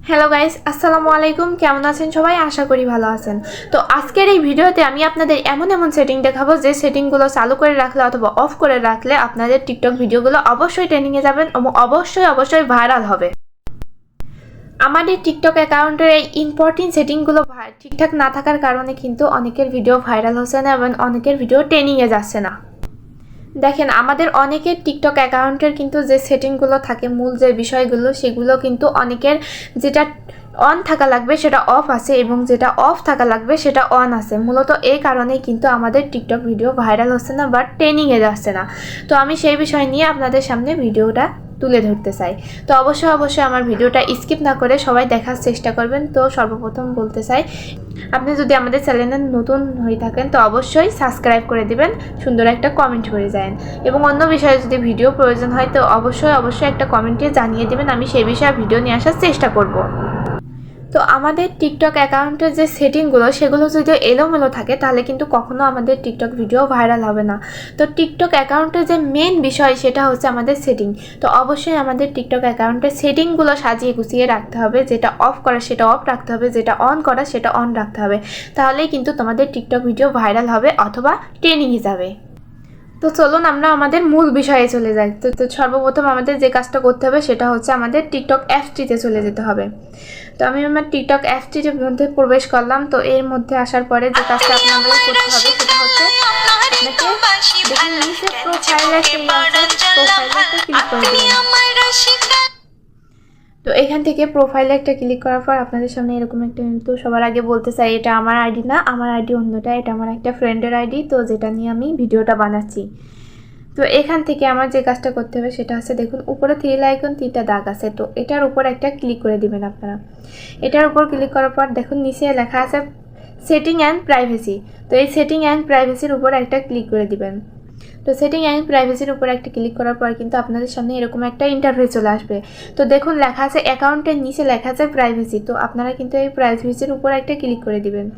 Hello guys, আসসালামু আলাইকুম। কেমন আছেন সবাই? আশা করি ভালো আছেন। তো আজকের এই ভিডিওতে আমি আপনাদের এমন সেটিং দেখাবো যে সেটিংগুলো চালু করে রাখলে অথবা অফ করে রাখলে আপনাদের টিকটক ভিডিওগুলো অবশ্যই ট্রেন্ডিংয়ে যাবেন এবং অবশ্যই ভাইরাল হবে। আমাদের টিকটক অ্যাকাউন্টের এই ইম্পর্টেন্ট সেটিংগুলো ঠিকঠাক না থাকার কারণে কিন্তু অনেকের ভিডিও ভাইরাল হচ্ছে না এবং অনেকের ভিডিও ট্রেন্ডিংয়ে যাচ্ছে না। দেখেন, আমাদের অনেকের টিকটক অ্যাকাউন্টের কিন্তু যে সেটিংগুলো থাকে, মূল যে বিষয়গুলো, সেগুলো কিন্তু অনেকের যেটা অন থাকা লাগবে সেটা অফ আছে এবং যেটা অফ থাকা লাগবে সেটা অন আছে। মূলত এই কারণেই কিন্তু আমাদের টিকটক ভিডিও ভাইরাল হচ্ছে না বা ট্রেন্ডিংয়ে যাচ্ছে না। তো আমি সেই বিষয় নিয়ে আপনাদের সামনে ভিডিওটা তুলে ধরতে চাই। তো অবশ্যই আমার ভিডিওটা স্কিপ না করে সবাই দেখার চেষ্টা করবেন। তো সর্বপ্রথম বলতে চাই, আপনি যদি আমাদের চ্যানেলে নতুন হয়ে থাকেন তো অবশ্যই সাবস্ক্রাইব করে দিবেন, সুন্দর একটা কমেন্ট করে যান এবং অন্য বিষয়ে যদি ভিডিও প্রয়োজন হয় তো অবশ্যই একটা কমেন্টে জানিয়ে দিবেন, আমি সেই বিষয়ে ভিডিও নিয়ে আসার চেষ্টা করব। তো আমাদের টিকটক অ্যাকাউন্টের যে সেটিংগুলো সেগুলো যদি এলোমেলো থাকে তাহলে কিন্তু কখনো আমাদের টিকটক ভিডিও ভাইরাল হবে না। তো টিকটক অ্যাকাউন্টের যে মেন বিষয় সেটা হচ্ছে আমাদের সেটিং। তো অবশ্যই আমাদের টিকটক অ্যাকাউন্টের সেটিংগুলো সাজিয়ে গুছিয়ে রাখতে হবে। যেটা অফ করা সেটা অফ রাখতে হবে, যেটা অন করা সেটা অন রাখতে হবে। তাহলেই কিন্তু তোমাদের টিকটক ভিডিও ভাইরাল হবে অথবা ট্রেন্ডিংয়ে যাবে। তো চলুন আমরা আমাদের মূল বিষয়ে চলে যাই। তো সর্বপ্রথম আমাদের যে কাজটা করতে হবে সেটা হচ্ছে আমাদের টিকটক অ্যাপসটিতে চলে যেতে হবে। তো আমি আমার টিকটক অ্যাপসটির মধ্যে প্রবেশ করলাম। তো এর মধ্যে আসার পরে যে কাজটা আপনাদের করতে হবে সেটা হচ্ছে আপনাকে নিচে প্রোফাইলে ক্লিক করে দিবেন। তো এখান থেকে প্রোফাইলে একটা ক্লিক করার পর আপনাদের সামনে এরকম একটা, কিন্তু সবার আগে বলতে চাই এটা আমার আইডি না, আমার আইডি অন্যটা। এটা আমার একটা ফ্রেন্ডের আইডি, তো যেটা নিয়ে আমি ভিডিওটা বানাচ্ছি। তো এখান থেকে আমার যে কাজটা করতে হবে সেটা হচ্ছে, দেখুন উপরে থ্রি আইকন 3টা দাগ আছে, তো এটার উপর একটা ক্লিক করে দিবেন আপনারা। এটার উপর ক্লিক করার পর দেখুন নিচে লেখা আছে সেটিং অ্যান্ড প্রাইভেসি। তো এই সেটিং অ্যান্ড প্রাইভেসির উপর একটা ক্লিক করে দিবেন। তো সেটিং অ্যান্ড প্রাইভেসির উপর একটা ক্লিক করার পর কিন্তু আপনাদের সামনে এরকম একটা ইন্টারফেস চলে আসবে। তো দেখুন লেখা আছে অ্যাকাউন্টের নিচে লেখা আছে প্রাইভেসি। তো আপনারা কিন্তু এই প্রাইভেসির উপর একটা ক্লিক করে দিবেন।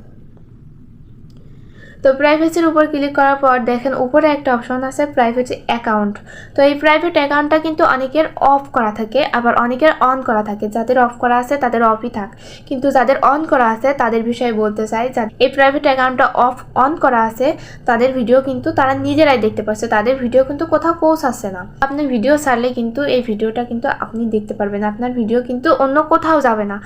তো প্রাইভেসির উপর ক্লিক করার পর দেখেন উপরে একটা অপশন আছে প্রাইভেট অ্যাকাউন্ট। তো এই প্রাইভেট অ্যাকাউন্টটা কিন্তু অনেকের অফ করা থাকে, আবার অনেকের অন করা থাকে। যাদের অফ করা আছে তাদের অফই থাক, কিন্তু যাদের অন করা আছে তাদের বিষয়ে বলতে চাই, এই প্রাইভেট অ্যাকাউন্টটা অন করা আছে তাদের ভিডিও কিন্তু তারা নিজেরাই দেখতে পাচ্ছে, তাদের ভিডিও কিন্তু কোথাও পৌঁছাচ্ছে না। আপনি ভিডিও ছাড়লে কিন্তু এই ভিডিওটা কিন্তু আপনি দেখতে পারবেন, আপনার ভিডিও কিন্তু অন্য কোথাও যাবে না।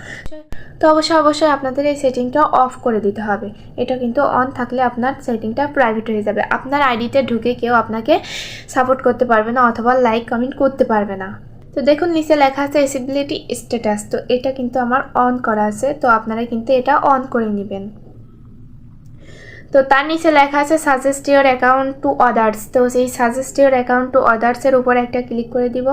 তো অবশ্যই আপনাদের এই সেটিংটা অফ করে দিতে হবে। এটা কিন্তু অন থাকলে আপনার সেটিংটা প্রাইভেট হয়ে যাবে, আপনার আইডিতে ঢুকে কেউ আপনাকে সাপোর্ট করতে পারবে না অথবা লাইক কমেন্ট করতে পারবে না। তো দেখুন নিচে লেখা আছে এসিবিলিটি স্ট্যাটাস, তো এটা কিন্তু আমার অন করা আছে, তো আপনারা কিন্তু এটা অন করে নেবেন। তো তার নিচে লেখা আছে suggest your account to others. তো সেই সাজেস্ট ইওর অ্যাকাউন্ট টু আদার্সের উপর একটা ক্লিক করে দিব।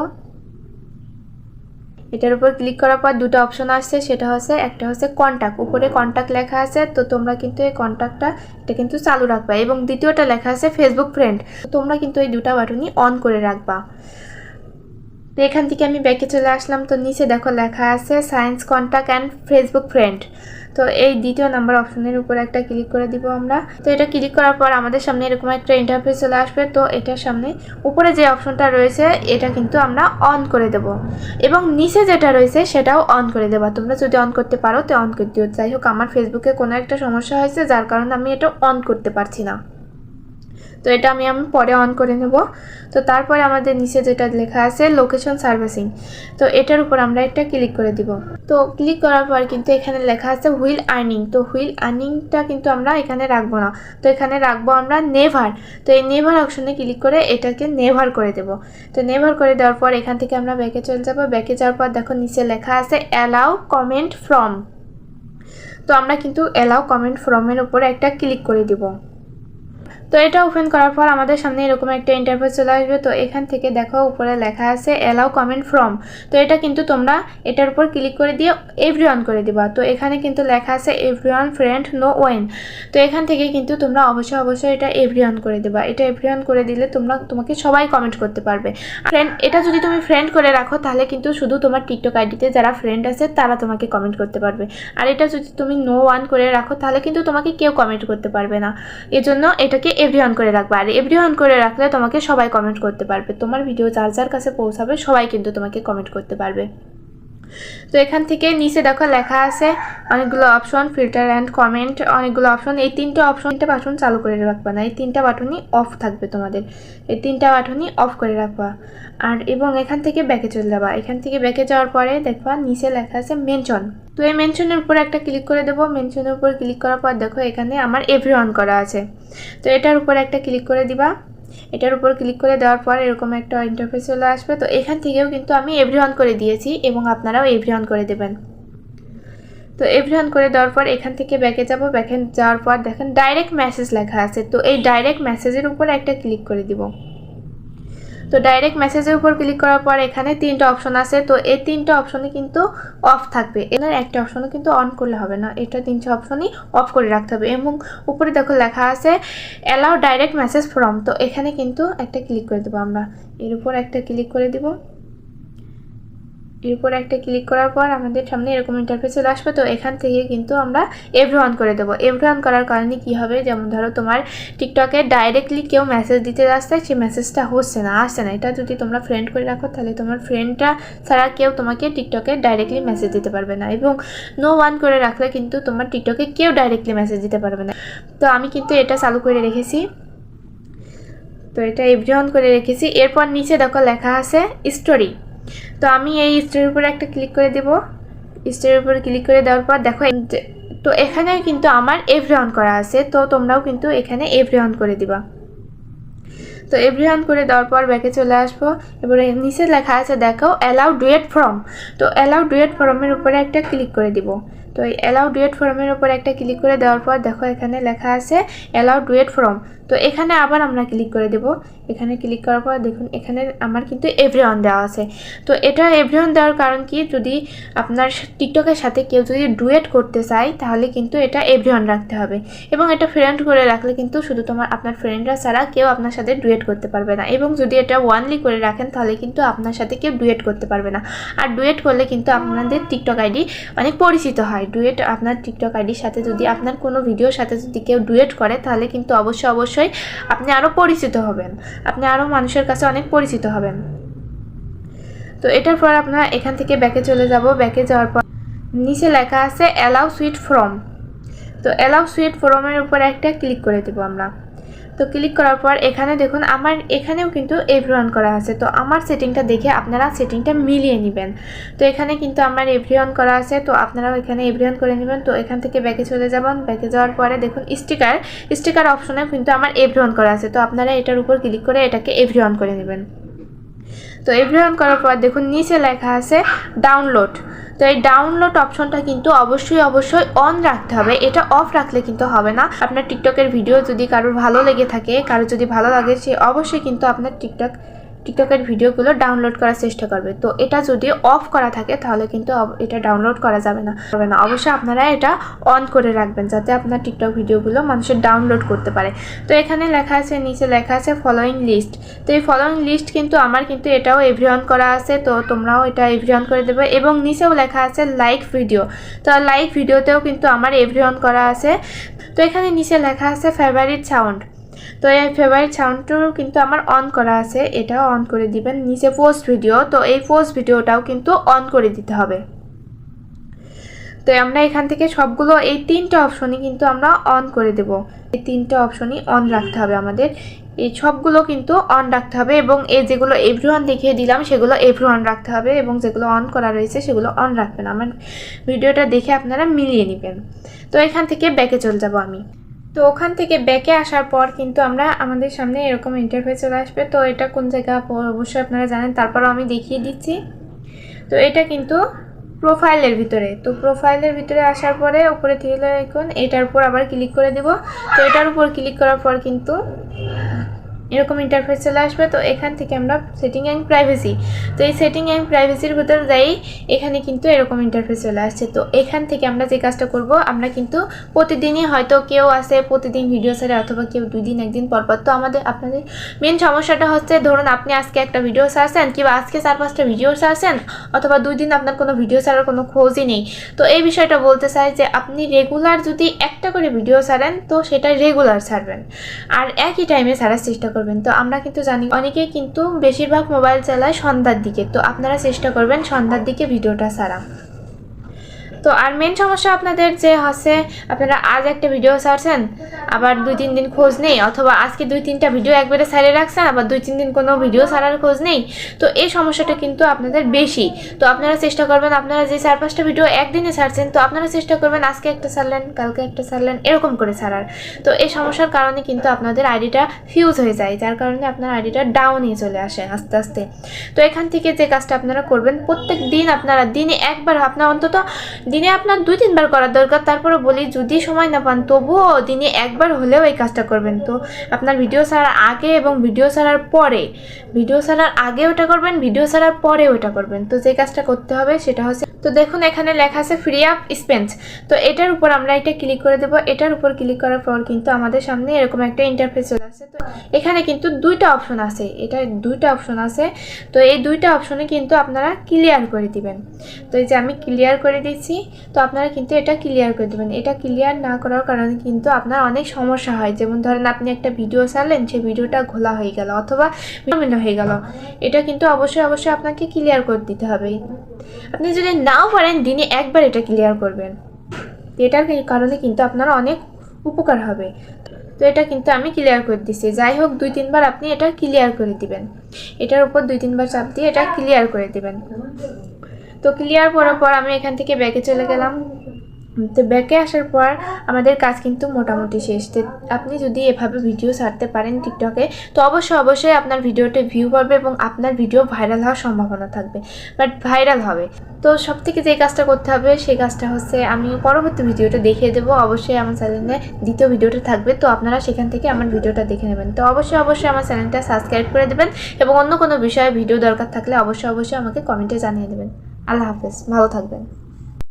এটার উপর ক্লিক করার পর দুটো অপশন আসছে, সেটা হচ্ছে একটা হচ্ছে কন্ট্যাক্ট, উপরে কন্ট্যাক্ট লেখা আছে, তো তোমরা কিন্তু এই কন্ট্যাক্টটা এটা কিন্তু চালু রাখবা, এবং দ্বিতীয়টা লেখা আছে ফেসবুক ফ্রেন্ড, তোমরা কিন্তু এই দুটো বাটনই অন করে রাখবা। তো এখান থেকে আমি ব্যাকে চলে আসলাম। তো নিচে দেখো লেখা আছে science contact and Facebook friend. তো এই দ্বিতীয় নাম্বার অপশনের উপর একটা ক্লিক করে দিব আমরা। তো এটা ক্লিক করার পর আমাদের সামনে এরকম একটা ইন্টারফেস চলে আসবে। তো এটার সামনে উপরে যে অপশনটা রয়েছে এটা কিন্তু আমরা অন করে দেব, এবং নিচে যেটা রয়েছে সেটাও অন করে দেবা। তোমরা যদি অন করতে পারো তো অন করে দিও। যাই হোক, আমার ফেসবুকে কোনো একটা সমস্যা হয়েছে যার কারণে আমি এটা অন করতে পারছি না, তো এটা আমি পরে অন করে নেব। তো তারপরে আমাদের নিচে যেটা লেখা আছে লোকেশন সার্ভিসিং, তো এটার উপর আমরা একটা ক্লিক করে দিব। তো ক্লিক করার পর কিন্তু এখানে লেখা আছে হুইল আর্নিং, তো হুইল আর্নিংটা কিন্তু আমরা এখানে রাখবো না, তো এখানে রাখবো আমরা নেভার। তো এই নেভার অপশনে ক্লিক করে এটাকে নেভার করে দেব। তো নেভার করে দেওয়ার পর এখান থেকে আমরা ব্যাকে চলে যাব। ব্যাকে যাওয়ার পর দেখো নিচে লেখা আছে অ্যালাউ কমেন্ট ফ্রম, তো আমরা কিন্তু অ্যালাউ কমেন্ট ফ্রমের উপরে একটা ক্লিক করে দিব। তো এটা ওপেন করার পর আমাদের সামনে এরকম একটা ইন্টারফেস চলে আসবে। তো এখান থেকে দেখো উপরে লেখা আছে অ্যালাউ কমেন্ট ফ্রম, তো এটা কিন্তু তোমরা এটার উপর ক্লিক করে দিয়ে এভরিওয়ান করে দিবা। তো এখানে কিন্তু লেখা আছে এভরিওয়ান ফ্রেন্ড নো ওয়েন, তো এখান থেকে কিন্তু তোমরা অবশ্যই এটা এভরিওয়ান করে দেবা। এটা এভরিওয়ান করে দিলে তোমাকে সবাই কমেন্ট করতে পারবে। ফ্রেন্ড, এটা যদি তুমি ফ্রেন্ড করে রাখো তাহলে কিন্তু শুধু তোমার টিকটক আইডিতে যারা ফ্রেন্ড আছে তারা তোমাকে কমেন্ট করতে পারবে, আর এটা যদি তুমি নো ওয়ান করে রাখো তাহলে কিন্তু তোমাকে কেউ কমেন্ট করতে পারবে না। এজন্য এটাকে এভরিওয়ান করে রাখবে, আর এভরিওয়ান করে রাখলে তোমাকে সবাই কমেন্ট করতে পারবে, তোমার ভিডিও যার যার কাছে পৌঁছাবে সবাই কিন্তু তোমাকে কমেন্ট করতে পারবে। তো এখান থেকে নিচে দেখো লেখা আছে অনেকগুলো অপশন, ফিল্টার অ্যান্ড কমেন্ট, অনেকগুলো অপশন। এই তিনটা বাটন চালু করে রাখবা না, এই তিনটা বাটনই অফ থাকবে তোমাদের, এই তিনটা বাটনই অফ করে রাখবা। আর এবং এখান থেকে ব্যাকে চলে যাবা। এখান থেকে ব্যাকে যাওয়ার পরে দেখবা নিচে লেখা আছে মেনশন। তো এই মেনশনের উপর একটা ক্লিক করে দেবো। মেনশনের উপর ক্লিক করার পর দেখো এখানে আমার এভরিওয়ান করা আছে, তো এটার উপর একটা ক্লিক করে দিবা। এটার উপর ক্লিক করে দেওয়ার পর এরকম একটা ইন্টারফেস চলে আসবে। তো এখান থেকেও কিন্তু আমি এভরিওয়ান করে দিয়েছি এবং আপনারাও এভরিওয়ান করে দেবেন। তো এভরিওয়ান করে দেওয়ার পর এখান থেকে ব্যাকে যাব। ব্যাকে যাওয়ার পর দেখেন ডাইরেক্ট মেসেজ লেখা আছে, তো এই ডাইরেক্ট মেসেজের উপর একটা ক্লিক করে দিব। তো ডাইরেক্ট মেসেজের উপর ক্লিক করার পর এখানে তিনটা অপশন আছে, তো এই তিনটা অপশনই কিন্তু অফ থাকবে, এর একটা অপশনও কিন্তু অন করলে হবে না, এটা তিনটা অপশনই অফ করে রাখতে হবে। এবং উপরে দেখো লেখা আছে অ্যালাউ ডাইরেক্ট মেসেজ ফ্রম, তো এখানে কিন্তু একটা ক্লিক করে দেবো আমরা, এর উপর একটা ক্লিক করে দিব। এর উপর একটা ক্লিক করার পর আমাদের সামনে এরকম ইন্টারফেস চলে আসবে। তো এখান থেকে কিন্তু আমরা এভরিওয়ান করে দেবো। এভরিওয়ান করার কারণে কি হবে, যেমন ধরো তোমার টিকটকে ডাইরেক্টলি কেউ মেসেজ দিতে যাচ্ছে, সেই মেসেজটা আসছে না, এটা যদি তোমরা ফ্রেন্ড করে রাখো তাহলে তোমার ফ্রেন্ডটা ছাড়া কেউ তোমাকে টিকটকে ডাইরেক্টলি মেসেজ দিতে পারবে না। এবং নো ওয়ান করে রাখলে কিন্তু তোমার টিকটকে কেউ ডাইরেক্টলি মেসেজ দিতে পারবে না। তো আমি কিন্তু এটা চালু করে রেখেছি, তো এটা এভরিওয়ান করে রেখেছি। এরপর নিচে দেখো লেখা আছে স্টোরি, তো আমি এই স্টোরির উপর একটা ক্লিক করে দেব। স্টোরির উপর ক্লিক করে দেওয়ার পর দেখো, তো এখানে কিন্তু আমার এভরিওয়ান করা আছে, তো তোমরাও কিন্তু এখানে এভরিওয়ান করে দিবা। তো এভরিওয়ান করে দেওয়ার পর ব্যাকে চলে আসবো। এবারে নিচে লেখা আছে দেখো অ্যালাউ ডুয়েট ফ্রম, তো অ্যালাউ ডুয়েট ফ্রমের উপরে একটা ক্লিক করে দিব। তো এই অ্যালাউ ডুয়েট ফ্রমের উপর একটা ক্লিক করে দেওয়ার পর দেখো এখানে লেখা আছে অ্যালাউ ডুয়েট ফ্রম, তো এখানে আবার আমরা ক্লিক করে দেব। এখানে ক্লিক করার পর দেখুন এখানে আমার কিন্তু এভরিওয়ান দেওয়া আছে। তো এটা এভরিওয়ান দেওয়ার কারণ কি, যদি আপনার টিকটকের সাথে কেউ যদি ডুয়েট করতে চায় তাহলে কিন্তু এটা এভরিওয়ান রাখতে হবে, এবং এটা ফ্রেন্ড করে রাখলে কিন্তু শুধু আপনার ফ্রেন্ডরা ছাড়া কেউ আপনার সাথে ডুয়েট করতে পারবে না। এবং যদি এটা ওয়ানলি করে রাখেন তাহলে কিন্তু আপনার সাথে কেউ ডুয়েট করতে পারবে না। আর ডুয়েট করলে কিন্তু আপনাদের টিকটক আইডি অনেক পরিচিত হয়। ডুয়েট আপনার টিকটক আইডির সাথে যদি আপনার কোনো ভিডিওর সাথে যদি কেউ ডুয়েট করে তাহলে কিন্তু অবশ্যই আপনি আরও পরিচিত হবেন, আপনি আরও মানুষের কাছে অনেক পরিচিত হবেন। তো এটার পর আপনারা এখান থেকে ব্যাকে চলে যাব। ব্যাকে যাওয়ার পর নিচে লেখা আছে অ্যালাউ সুইট ফ্রম, তো অ্যালাউ সুইট ফ্রমের উপর একটা ক্লিক করে দেবো আমরা। তো ক্লিক করার পর এখানে দেখুন আমার এখানেও কিন্তু এভরিওয়ান করা আছে, তো আমার সেটিংটা দেখে আপনারা সেটিংটা মিলিয়ে নেবেন। তো এখানে কিন্তু আমার এভরিওয়ান করা আছে, তো আপনারাও এখানে এভরিওয়ান করে নেবেন। তো এখান থেকে ব্যাকে চলে যাবেন। ব্যাকে যাওয়ার পরে দেখুন স্টিকার অপশনেও কিন্তু আমার এভরিওয়ান করা আছে, তো আপনারা এটার উপর ক্লিক করে এটাকে এভরিওয়ান করে নেবেন। তো এভরিওয়ান করার পর দেখুন নিচে লেখা আছে ডাউনলোড, তো এই ডাউনলোড অপশনটা কিন্তু অবশ্যই অন রাখতে হবে, এটা অফ রাখলে কিন্তু হবে না। আপনার টিকটকের ভিডিও যদি কারোর ভালো লেগে থাকে, কারোর যদি ভালো লাগে, সে অবশ্যই কিন্তু আপনার টিকটকের ভিডিওগুলো ডাউনলোড করার চেষ্টা করবে। তো এটা যদি অফ করা থাকে তাহলে কিন্তু এটা ডাউনলোড করা যাবে না। অবশ্যই আপনারা এটা অন করে রাখবেন যাতে আপনার টিকটক ভিডিওগুলো মানুষের ডাউনলোড করতে পারে। তো এখানে লেখা আছে, নিচে লেখা আছে ফলোয়িং লিস্ট, তো এই ফলোয়িং লিস্ট কিন্তু আমার কিন্তু এটাও এভরিওয়ান করা আছে, তো তোমরাও এটা এভরিওয়ান করে দেবে। এবং নিচেও লেখা আছে লাইক ভিডিও, তো লাইক ভিডিওতেও কিন্তু আমার এভরিওয়ান করা আছে। তো এখানে নিচে লেখা আছে ফেভারিট সাউন্ড, তো এই ফেভারিট সাউন্ডটাও কিন্তু আমার অন করা আছে, এটাও অন করে দিবেন। নিচে পোস্ট ভিডিও, তো এই পোস্ট ভিডিওটাও কিন্তু অন করে দিতে হবে। তো আমরা এখান থেকে সবগুলো এই তিনটা অপশনই কিন্তু আমরা অন করে দেব, এই তিনটা অপশনই অন রাখতে হবে আমাদের, এই সবগুলো কিন্তু অন রাখতে হবে। এবং এই যেগুলো এভরিওয়ান দেখিয়ে দিলাম সেগুলো এভরিওয়ান রাখতে হবে, এবং যেগুলো অন করা রয়েছে সেগুলো অন রাখবেন। আমার ভিডিওটা দেখে আপনারা মিলিয়ে নেবেন। তো এখান থেকে ব্যাকে চলে যাব আমি। তো ওখান থেকে ব্যাকে আসার পর কিন্তু আমাদের সামনে এরকম ইন্টারফেস চলে আসবে। তো এটা কোন জায়গা অবশ্যই আপনারা জানেন, তারপরও আমি দেখিয়ে দিচ্ছি। তো এটা কিন্তু প্রোফাইলের ভিতরে, তো প্রোফাইলের ভিতরে আসার পরে উপরে থ্রি লাইন আইকন, এটার উপর আবার ক্লিক করে দেব। তো এটার উপর ক্লিক করার পর কিন্তু এরকম ইন্টারফেস চলে আসবে। তো এখান থেকে আমরা সেটিং অ্যান্ড প্রাইভেসি, তো এই সেটিং অ্যান্ড প্রাইভেসির ভিতরে যাই, এখানে কিন্তু এরকম ইন্টারফেস চলে আসছে। তো এখান থেকে আমরা যে কাজটা করব, আমরা কিন্তু প্রতিদিনই হয়তো কেউ আসে প্রতিদিন ভিডিও ছাড়ে, অথবা কেউ 2 দিন 1 দিন পর। তো আপনাদের মেন সমস্যাটা হচ্ছে, ধরুন আপনি আজকে একটা ভিডিও ছাড়ছেন, কিংবা আজকে 4-5টা ভিডিও ছাড়ছেন, অথবা 2 দিন আপনার কোনো ভিডিও ছাড়ার কোনো খোঁজই নেই। তো এই বিষয়টা বলতে চাই যে আপনি রেগুলার যদি একটা করে ভিডিও ছাড়েন তো সেটা রেগুলার ছাড়বেন, আর একই টাইমে ছাড়ার চেষ্টা করবেন। করবেন। তো আমরা কিন্তু জানি অনেকেই কিন্তু বেশিরভাগ মোবাইল চালায় সন্ধ্যার দিকে, তো আপনারা চেষ্টা করবেন সন্ধ্যার দিকে ভিডিওটা ছাড়া। তো আর মেন সমস্যা আপনাদের যে হচ্ছে, আপনারা আজ একটা ভিডিও ছাড়ছেন, আবার 2-3 দিন খোঁজ নেই, অথবা আজকে 2-3টা ভিডিও একবারে ছাড়ে রাখছেন, আবার 2-3 দিন কোনো ভিডিও ছাড়ার খোঁজ নেই। তো এই সমস্যাটা কিন্তু আপনাদের বেশি। তো আপনারা চেষ্টা করবেন, আপনারা যে 4-5টা ভিডিও একদিনে ছাড়ছেন, তো আপনারা চেষ্টা করবেন আজকে একটা ছাড়লেন, কালকে একটা ছাড়লেন, এরকম করে ছাড়ার। তো এই সমস্যার কারণে কিন্তু আপনাদের আইডিটা ফিউজ হয়ে যায়, যার কারণে আপনার আইডিটা ডাউনে চলে আসে আস্তে আস্তে। তো এখান থেকে যে কাজটা আপনারা করবেন, প্রত্যেক দিন আপনারা দিনে একবার, আপনার অন্তত দিনে আপনার 2-3 বার করার দরকার, তারপরে বলি যদি সময় না পান তবুও দিনে একবার হলেও এই কাজটা করবেন। তো আপনার ভিডিও ছাড়ার আগে এবং ভিডিও ছাড়ার পরে, ভিডিও ছাড়ার আগে ওটা করবেন, ভিডিও ছাড়ার পরে ওটা করবেন। তো যে কাজটা করতে হবে সেটা হচ্ছে, তো দেখুন এখানে লেখা আছে ফ্রি আপ স্পেন্স। তো এটার উপর আমরা এটা ক্লিক করে দেবো। এটার উপর ক্লিক করার পর কিন্তু আমাদের সামনে এরকম একটা ইন্টারফেস চলে আসছে। তো এখানে কিন্তু 2টা অপশন আছে, এটা 2টা অপশন আছে। তো এই 2টা অপশনে কিন্তু আপনারা ক্লিয়ার করে দিবেন। তো এই যে আমি ক্লিয়ার করে দিচ্ছি, তো আপনারা কিন্তু এটা ক্লিয়ার করে দেবেন। এটা ক্লিয়ার না করার কারণে কিন্তু আপনার অনেক সমস্যা হয়। যেমন ধরেন আপনি একটা ভিডিও ছাড়লেন, সেই ভিডিওটা ঘোলা হয়ে গেল অথবা ভিন্ন হয়ে গেল, এটা কিন্তু অবশ্যই আপনাকে ক্লিয়ার করে দিতে হবে। আপনি যদি নাও পারেন দিনে একবার এটা ক্লিয়ার করবেন, এটার কারণে কিন্তু আপনার অনেক উপকার হবে। তো এটা কিন্তু আমি ক্লিয়ার করে দিচ্ছি। যাই হোক 2-3 বার আপনি এটা ক্লিয়ার করে দিবেন, এটার উপর 2-3 বার চাপ দিয়ে এটা ক্লিয়ার করে দিবেন। তো ক্লিয়ার করার পর আমি এখান থেকে ব্যাকে চলে গেলাম। তো ব্যাকে আসার পর আমাদের কাজ কিন্তু মোটামুটি শেষ। তো আপনি যদি এভাবে ভিডিও ছাড়তে পারেন টিকটকে, তো অবশ্যই আপনার ভিডিওতে ভিউ পাবে এবং আপনার ভিডিও ভাইরাল হওয়ার সম্ভাবনা থাকবে, বাট ভাইরাল হবে। তো সব থেকে যে কাজটা করতে হবে সেই কাজটা হচ্ছে, আমি পরবর্তী ভিডিওটা দেখিয়ে দেবো। অবশ্যই আমার চ্যানেলে দ্বিতীয় ভিডিওটা থাকবে, তো আপনারা সেখান থেকে আমার ভিডিওটা দেখে নেবেন। তো অবশ্যই আমার চ্যানেলটা সাবস্ক্রাইব করে দেবেন এবং অন্য কোনো বিষয়ে ভিডিও দরকার থাকলে অবশ্যই আমাকে কমেন্টে জানিয়ে দেবেন। আল্লাহ হাফেজ, ভালো থাকবেন।